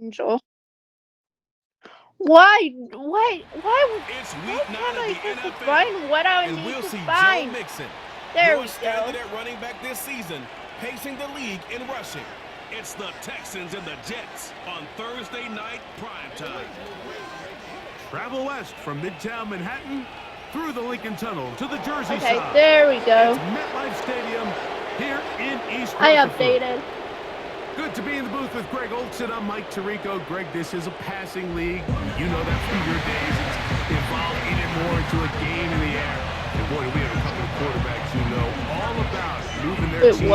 Angel. Why It's can't week 9 of I the just NFL, find what I and need we'll to see Joe find? Mixon, There your we go. standard at running back this season, pacing the league in rushing. It's the Texans and the Jets on Thursday night primetime. Travel west from Midtown Manhattan through the Lincoln Tunnel to the Jersey Okay, side. there we go. It's MetLife Stadium here in East I Rutherford. updated. Good to be in the booth with Greg Olson. I'm Mike Tirico. Greg, this is a passing league. You know that from your days. It's evolved even more into a game in the air. And boy, do we have a couple of quarterbacks who know all about moving their team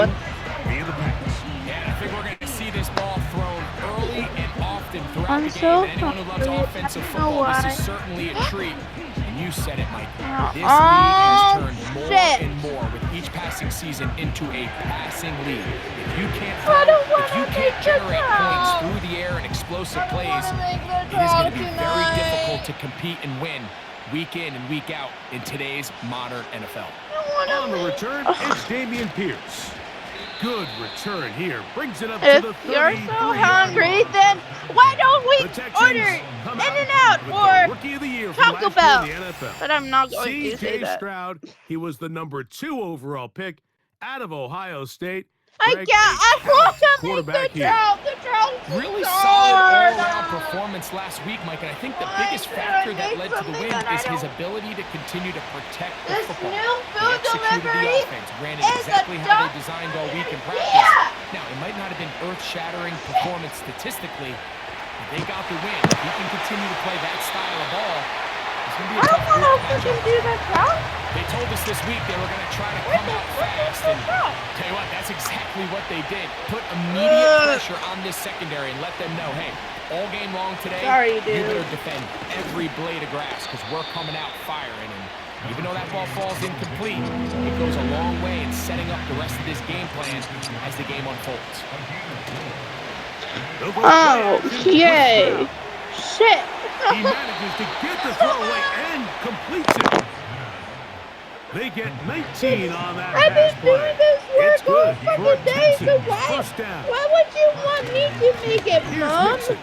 via the pass. Yeah, and I think we're going to see this ball thrown early and often throughout I'm the game. so And anyone who loves hungry. offensive I don't know football, why. this is certainly a treat. And you said it, Mike. This league Oh, has turned more shit. and more with each passing season into a passing league. If you can't I don't throw, if wanna you make can't the generate points throw. through the air and explosive I don't plays, wanna make the it is going to throw be very tonight. difficult to compete and win week in and week out in today's modern NFL. On the return, it's Dameon Pierce. Good return here. Brings it up to the If you're 33-yard so line. hungry, then why don't The we Texans order come In-N-Out with the or Rookie of the Year from Taco last Bell? year in the NFL. But I'm not going to say C.J. that. Stroud, he was the number 2 overall pick out of Ohio State. I Greg, can't. a I want to talented make quarterback the here. trout. The trout is Really so solid hard. all-around performance last week, Mike, and I think the Why biggest did factor I that make led to the something win that I is his don't- ability to continue to protect the This football. new He food executed delivery the offense, ran it is exactly a how they dumb designed all week in idea. practice. Now, it might not have been earth-shattering performance statistically, but they got the win. If he can continue to play that style of ball, it's going to be a I tough don't group want to to match freaking up. do the trout. They told us this week they were going to try to What come the out fuck is fast, the and trout? tell you what, that's exactly what they did. Put immediate pressure on this secondary and let them know, hey, all game long today, Sorry, you dude. better defend every blade of grass because we're coming out firing. And even though that ball falls incomplete, it goes a long way in setting up the rest of this game plan as the game unfolds. They'll go play action with Okay. Stroud. Shit. He manages to get the throw away and completes it. They get 19 on that I've pass been play. doing this It's work all good for a fucking day, so Texans why? first down. Why would you want me to make it, Here's Mom? Mixon.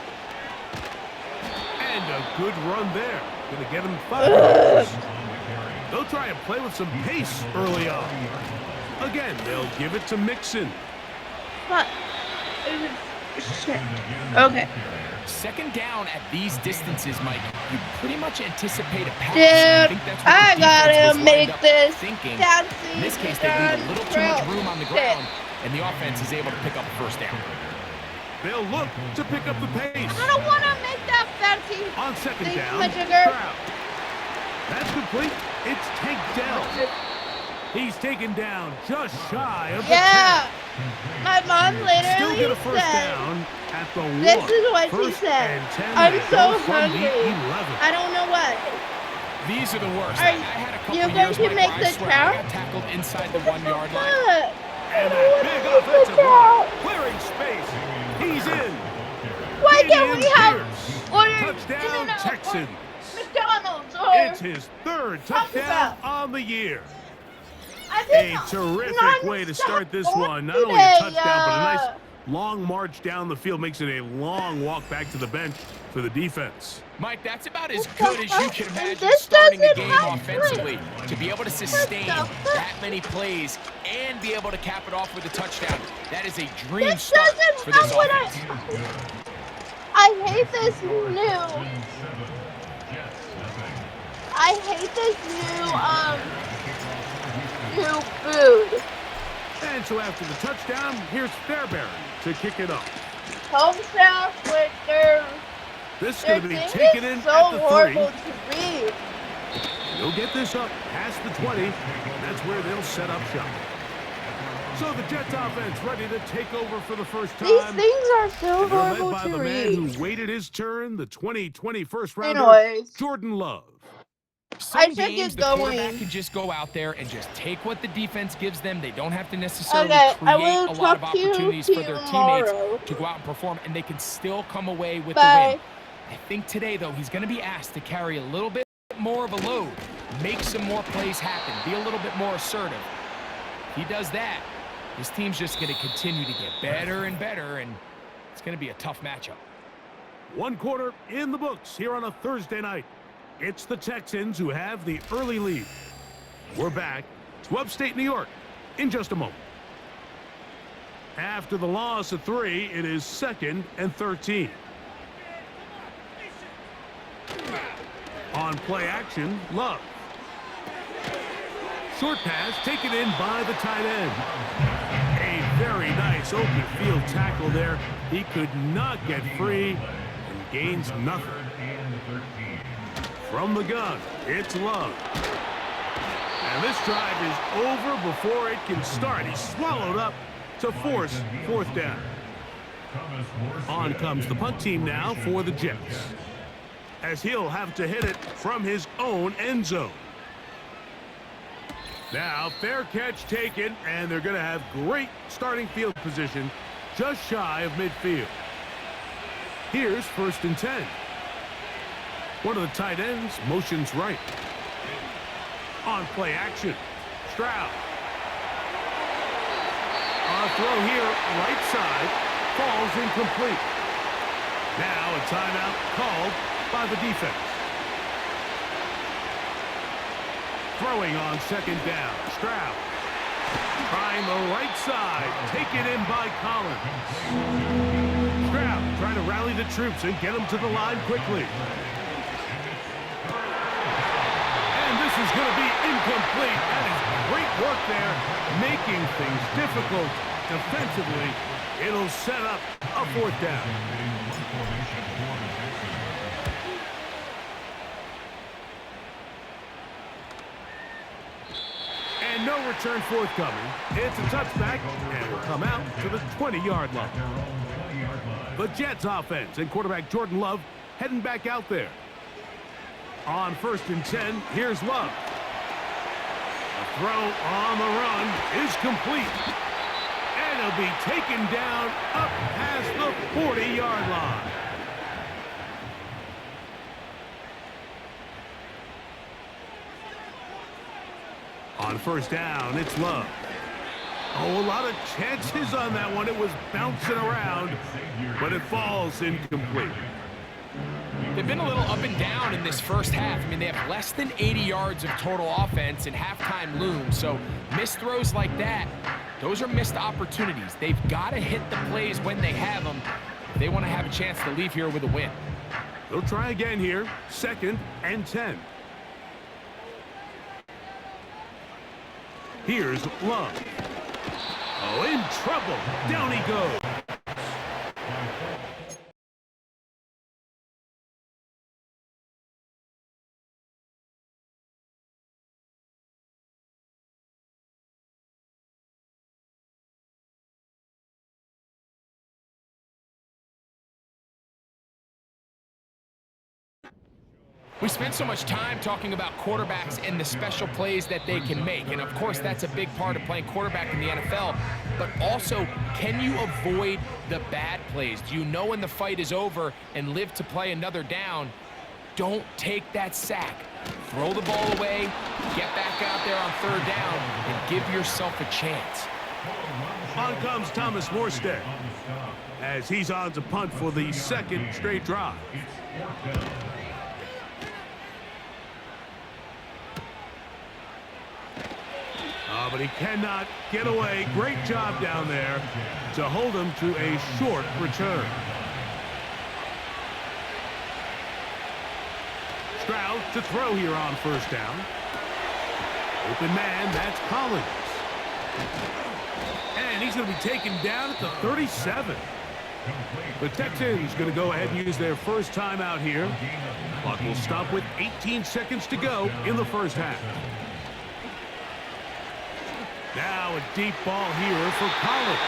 And a good run there. Gonna get him 5 yards. They'll try and play with some pace early on. Again, they'll give it to Mixon. What? Shit. Okay. Second down at these distances, Mike, you pretty much anticipate a pass. Dude, and I think that's what I the defense gotta was lined make up this thinking. fancy. In this case, they leave a little too much room on the ground, and the offense is able to pick up a first down. They'll look to pick up the pace. I don't want to make that fancy. On second Thanks, down, my sugar. Stroud. That's complete. It's taken down. He's taken down just shy of the 10. Yeah. My mom Still literally get a first said, down at the 1. this is what she First said. and 10 I'm they so go from hungry. the 11. I don't know what. These are the worst. Are I had a couple you years, going to Mike, make where the I swear trout? I got tackled inside the 1 yard line. Fuck. And that big offensive run, clearing space. He's in. Why can't Dameon we have Pierce. ordered Touchdown, In-N-Out or Texans. McDonald's or It's his 3rd touchdown on the year. I've A been terrific way to start this nonstop one. Not only a today, touchdown, but a nice long march down the field. Makes it a long walk back to the bench for the defense. Mike, that's about as good as you can imagine This starting a doesn't game have offensively. To be able to sustain What the fuck? that many plays and be able to cap it off with a touchdown, that is a dream This start doesn't for this have what offense. I hate this new. I hate this new food. And so after the touchdown, here's Fairbairn to kick it up. Home staff with their This is going to be thing taken is in so at the 3. horrible to read. He'll get this up past the 20, and that's where they'll set up shop. So the Jets offense ready to take over for the first time. These things are so And they're led horrible by to the man read. who waited his turn, the 2020 first rounder, Anyways, Jordan Love. Some I should games, get the quarterback going. can just go out there and just take what the defense gives them. They don't have to necessarily Okay, I create will a lot of talk to you opportunities for their tomorrow. teammates to go out and perform, and they can still come away with the Bye. win. I think today, though, he's going to be asked to carry a little bit more of a load, make some more plays happen, be a little bit more assertive. If he does that, this team's just going to continue to get better and better, and it's going to be a tough matchup. One quarter in the books here on a Thursday night. It's the Texans who have the early lead. We're back to upstate New York in just a moment. After the loss of 3, it is 2nd and 13. On play action, Love. Short pass taken in by the tight end. A very nice open field tackle there. He could not get free and gains nothing. From the gun, it's Love. And this drive is over before it can start. He's swallowed up to force 4th down. On comes the punt team now for the Jets, as he'll have to hit it from his own end zone. Now, fair catch taken, and they're going to have great starting field position just shy of midfield. Here's 1st and 10. One of the tight ends motions right. On play action, Stroud. On throw here, right side, falls incomplete. Now a timeout called by the defense. Throwing on 2nd down, Stroud. Trying the right side, taken in by Collins. Stroud trying to rally the troops and get them to the line quickly. And this is going to be incomplete. That is great work there, making things difficult defensively. It'll set up a 4th down. And no return forthcoming. It's a touchback, and will come out to the 20-yard line. The Jets offense and quarterback Jordan Love heading back out there. On 1st and 10, here's Love. The throw on the run is complete. And it'll be taken down up past the 40-yard line. On 1st down, it's Love. Oh, a lot of chances on that one. It was bouncing around, but it falls incomplete. They've been a little up and down in this first half. I mean, they have less than 80 yards of total offense and halftime looms. So missed throws like that, those are missed opportunities. They've got to hit the plays when they have them if they want to have a chance to leave here with a win. They'll try again here, 2nd and 10. Here's Love. Oh, in trouble. Down he goes. We spent so much time talking about quarterbacks and the special plays that they can make. And, of course, that's a big part of playing quarterback in the NFL. But also, can you avoid the bad plays? Do you know when the fight is over and live to play another down? Don't take that sack. Throw the ball away, get back out there on 3rd down, and give yourself a chance. On comes Thomas Morstead, as he's on to punt for the 2nd straight drive. But he cannot get away. Great job down there to hold him to a short return. Stroud to throw here on 1st down. Open man, that's Collins. And he's going to be taken down at the 37. The Texans going to go ahead and use their first timeout here. Clock will stop with 18 seconds to go in the first half. Now a deep ball here for Collins.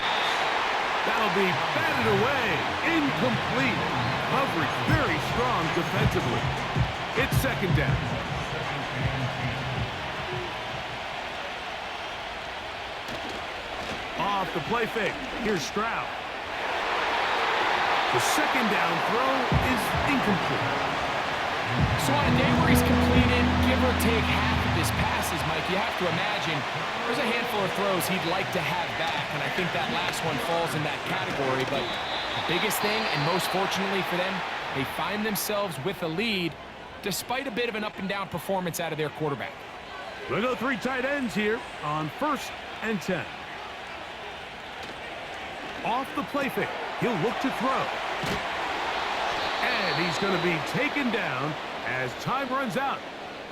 That'll be batted away. Incomplete. Coverage very strong defensively. It's 2nd down. Off the play fake. Here's Stroud. The 2nd down throw is incomplete. So on a day where he's completed, give or take half of his passes, Mike, you have to imagine there's a handful of throws he'd like to have back, and I think that last one falls in that category. But the biggest thing, and most fortunately for them, They find themselves with a lead despite a bit of an up-and-down performance out of their quarterback. We'll go 3 tight ends here on 1st and 10. Off the play fake, he'll look to throw. And he's going to be taken down as time runs out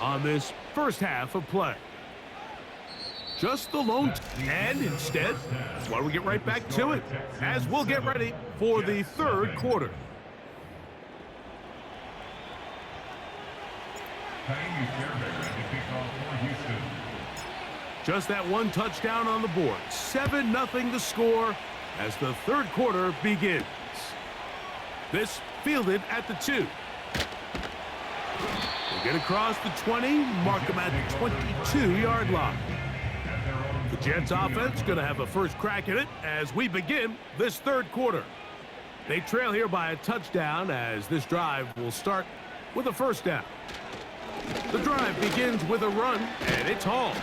on this first half of play. Just the lone, and instead, why don't we get right back to it as we'll get ready for the 3rd quarter. Just that one touchdown on the board. 7-0 the score as the 3rd quarter begins. This fielded at the 2. We'll get across the 20, mark them at the 22-yard line. The Jets offense going to have a first crack at it as we begin this 3rd quarter. They trail here by a touchdown as this drive will start with a first down. The drive begins with a run, and it's hauled.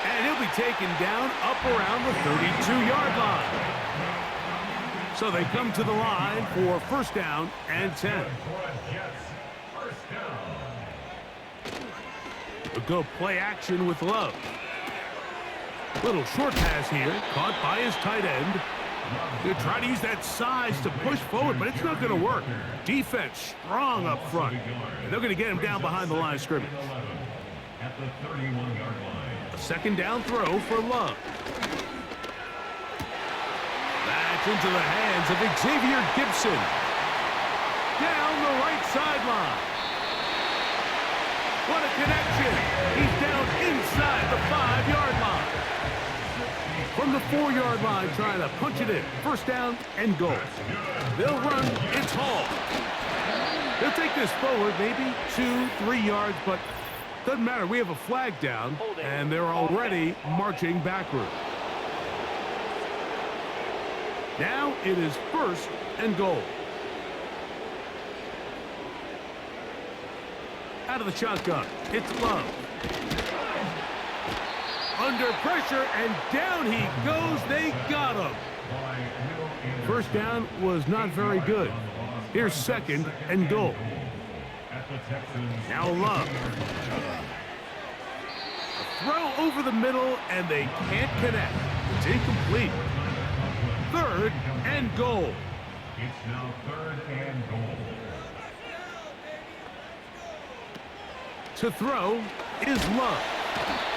And he'll be taken down up around the 32-yard line. So they come to the line for first down and 10. We'll go play action with Love. Little short pass here, caught by his tight end. He'll try to use that size to push forward, but it's not going to work. Defense strong up front. And they're going to get him down behind the line of scrimmage. A 2nd down throw for Love. That's into the hands of Xavier Gibson. Down the right sideline. What a connection. He's down inside the 5-yard line. From the 4-yard line, trying to punch it in. First down and goal. They'll run. It's Hall. They'll take this forward, maybe 2-3 yards, but doesn't matter. We have a flag down, and they're already marching backward. Now it is 1st and goal. Out of the shotgun, it's Love. Under pressure, and down he goes. They got him. First down was not very good. Here's 2nd and goal. Now Love. A throw over the middle, and they can't connect. It's incomplete. 3rd and goal. It's now 3rd and goal. To throw is Love.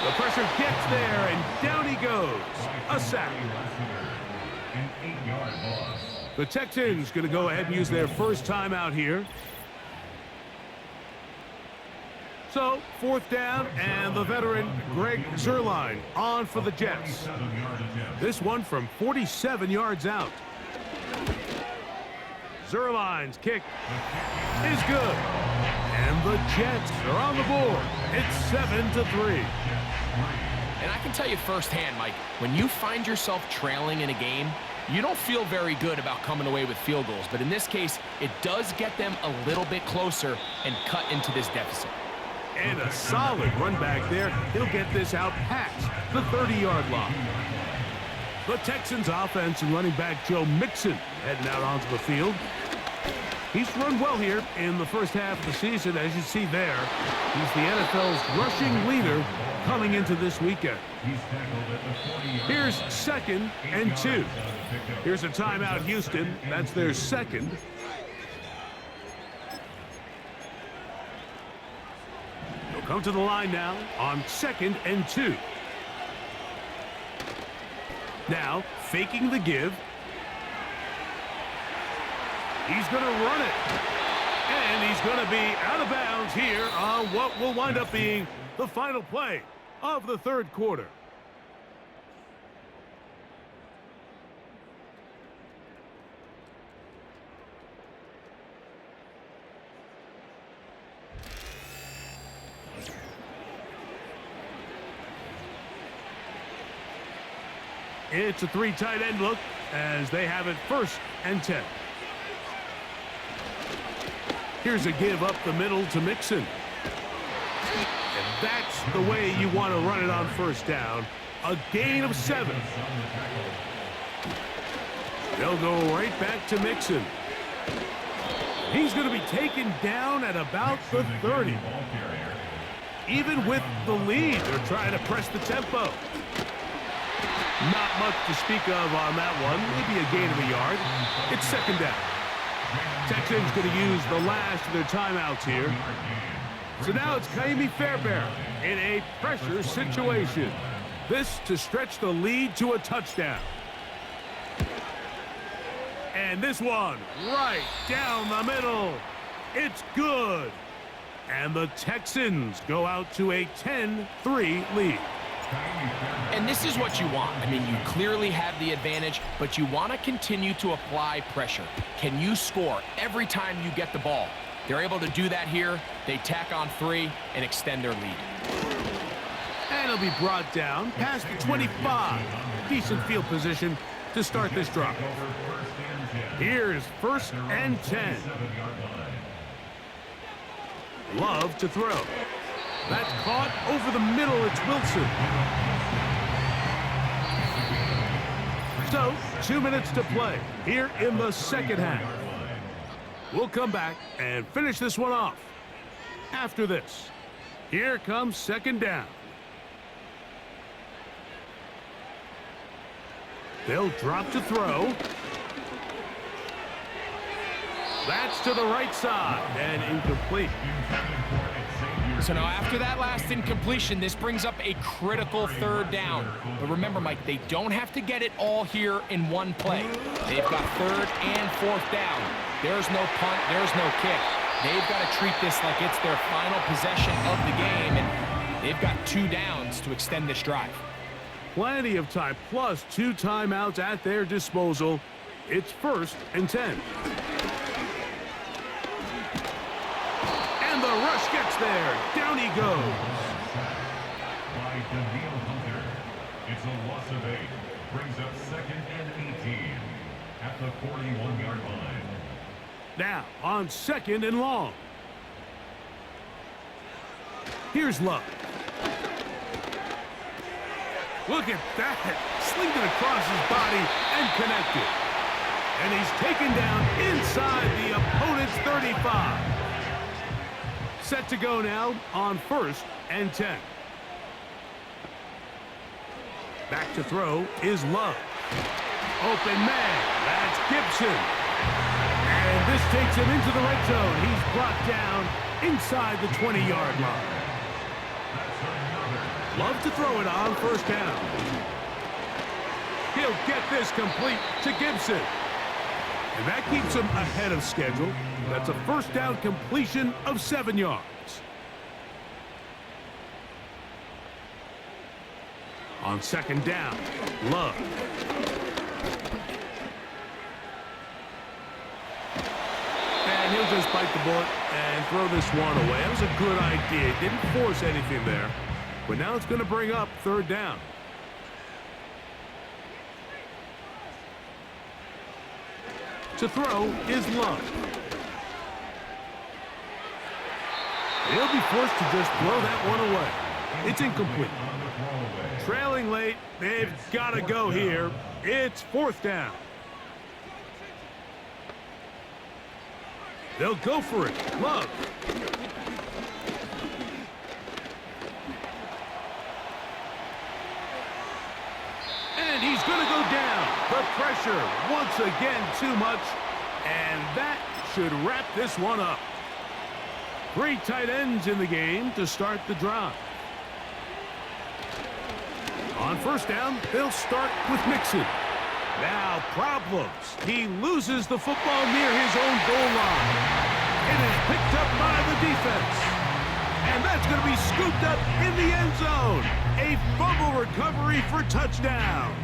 The pressure gets there, and down he goes. A sack. An 8-yard loss. The Texans going to go ahead and use their first timeout here. So, 4th down, and the veteran Greg Zuerlein on for the Jets. This one from 47 yards out. Zuerlein's kick is good. And the Jets are on the board. It's 7-3. And I can tell you firsthand, Mike, when you find yourself trailing in a game, you don't feel very good about coming away with field goals. But in this case, it does get them a little bit closer and cut into this deficit. And a solid run back there. He'll get this out past the 30-yard line. The Texans offense and running back Joe Mixon heading out onto the field. He's run well here in the first half of the season. As you see there, he's the NFL's rushing leader coming into this weekend. Here's 2nd and 2. Here's a timeout, Houston. That's their 2nd. They'll come to the line now on 2nd and 2. Now, faking the give. He's going to run it. And he's going to be out of bounds here on what will wind up being the final play of the 3rd quarter. It's a 3 tight end look as they have it 1st and 10. Here's a give up the middle to Mixon. And that's the way you want to run it on first down. A gain of 7. They'll go right back to Mixon. He's going to be taken down at about the 30. Even with the lead, they're trying to press the tempo. Not much to speak of on that one. Maybe a gain of a yard. It's second down. Texans going to use the last of their timeouts here. So now it's Kaimi Fairbairn in a pressure situation. This to stretch the lead to a touchdown. And this one right down the middle. It's good. And the Texans go out to a 10-3 lead. And this is what you want. I mean, you clearly have the advantage, but you want to continue to apply pressure. Can you score every time you get the ball? They're able to do that here. They tack on 3 and extend their lead. And it'll be brought down past the 25. Decent field position to start this drive. Here's 1st and 10. Love to throw. That's caught over the middle. It's Wilson. So, 2 minutes to play here in the second half. We'll come back and finish this one off after this. Here comes second down. They'll drop to throw. That's to the right side and incomplete. So now after that last incompletion, this brings up a critical third down. But remember, Mike, they don't have to get it all here in one play. They've got 3rd and 4th down. There's no punt, there's no kick. They've got to treat this like it's their final possession of the game, and they've got 2 downs to extend this drive. Plenty of time, plus 2 timeouts at their disposal. It's 1st and 10. And the rush gets there. Down he goes. By Daniil Hunter. It's a loss of 8. Brings up 2nd and 18 at the 41-yard line. Now on 2nd and long. Here's Love. Look at that. Slinged it across his body and connected. And he's taken down inside the opponent's 35. Set to go now on 1st and 10. Back to throw is Love. Open man. That's Gibson. And this takes him into the red zone. He's brought down inside the 20-yard line. Love to throw it on 1st down. He'll get this complete to Gibson. And that keeps him ahead of schedule. That's a 1st down completion of 7 yards. On 2nd down, Love. And he'll just bite the bullet and throw this one away. That was a good idea. Didn't force anything there. But now it's going to bring up 3rd down. To throw is Love. He'll be forced to just throw that one away. It's incomplete. Trailing late, they've got to go here. It's 4th down. They'll go for it. Love. And he's going to go down. The pressure, once again, too much. And that should wrap this one up. 3 tight ends in the game to start the drive. On 1st down, they'll start with Mixon. Now problems. He loses the football near his own goal line. It is picked up by the defense. And that's going to be scooped up in the end zone. A fumble recovery for touchdown.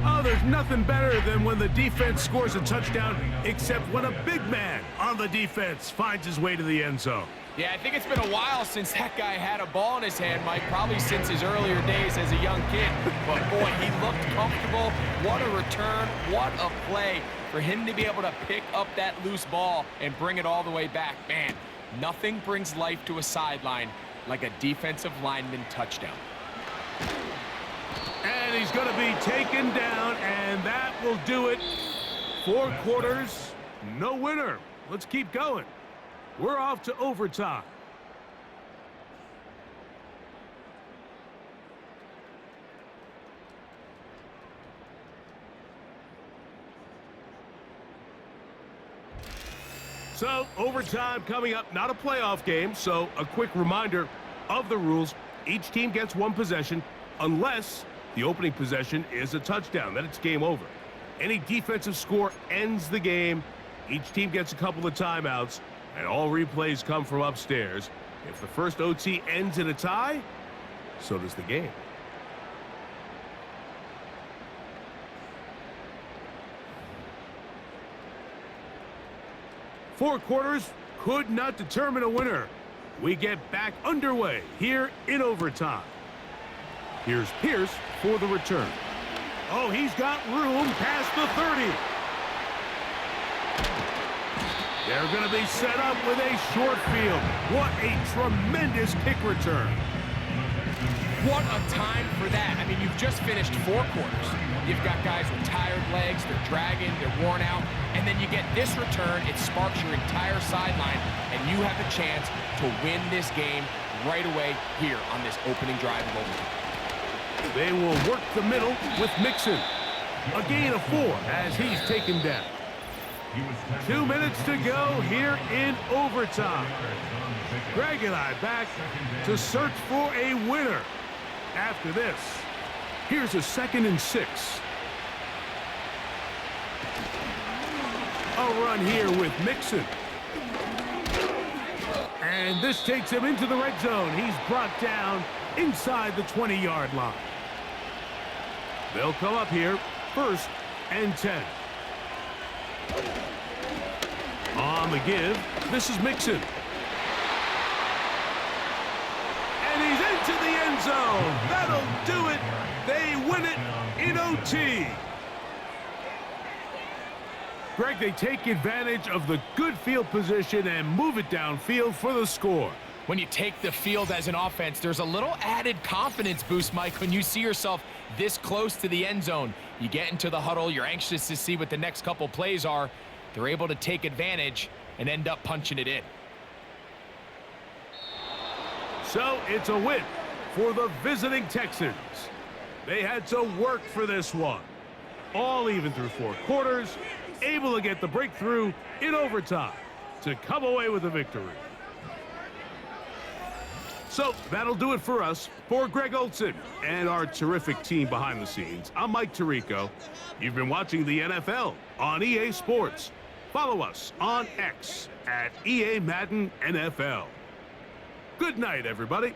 Oh, there's nothing better than when the defense scores a touchdown, except when a big man on the defense finds his way to the end zone. Yeah, I think it's been a while since that guy had a ball in his hand, Mike, probably since his earlier days as a young kid. But, boy, he looked comfortable. What a return. What a play for him to be able to pick up that loose ball and bring it all the way back. Man, nothing brings life to a sideline like a defensive lineman touchdown. And he's going to be taken down, and that will do it 4 quarters, no winner. Let's keep going. We're off to overtime. So, overtime coming up, not a playoff game, so a quick reminder of the rules. Each team gets 1 possession unless the opening possession is a touchdown. Then it's game over. Any defensive score ends the game. Each team gets a couple of timeouts, and all replays come from upstairs. If the first OT ends in a tie, so does the game. Four quarters could not determine a winner. We get back underway here in overtime. Here's Pierce for the return. Oh, he's got room past the 30. They're going to be set up with a short field. What a tremendous kick return. What a time for that. I mean, you've just finished 4 quarters. You've got guys with tired legs, they're dragging, they're worn out, and then you get this return, it sparks your entire sideline, and you have the chance to win this game right away here on this opening drive of overtime. They will work the middle with Mixon. A gain of 4 as he's taken down. 2 minutes to go here in overtime. Greg and I back to search for a winner. After this, here's a 2nd and 6. A run here with Mixon. And this takes him into the red zone. He's brought down inside the 20-yard line. They'll come up here, 1st and 10. On the give, this is Mixon. And he's into the end zone. That'll do it. They win it in OT. Greg, they take advantage of the good field position and move it downfield for the score. When you take the field as an offense, there's a little added confidence boost, Mike, when you see yourself this close to the end zone. You get into the huddle, you're anxious to see what the next couple plays are. They're able to take advantage and end up punching it in. So it's a win for the visiting Texans. They had to work for this one. All even through 4 quarters, able to get the breakthrough in overtime to come away with a victory. So that'll do it for us. For Greg Olsen and our terrific team behind the scenes, I'm Mike Tirico. You've been watching the NFL on EA Sports. Follow us on X at EA Madden NFL. Good night, everybody.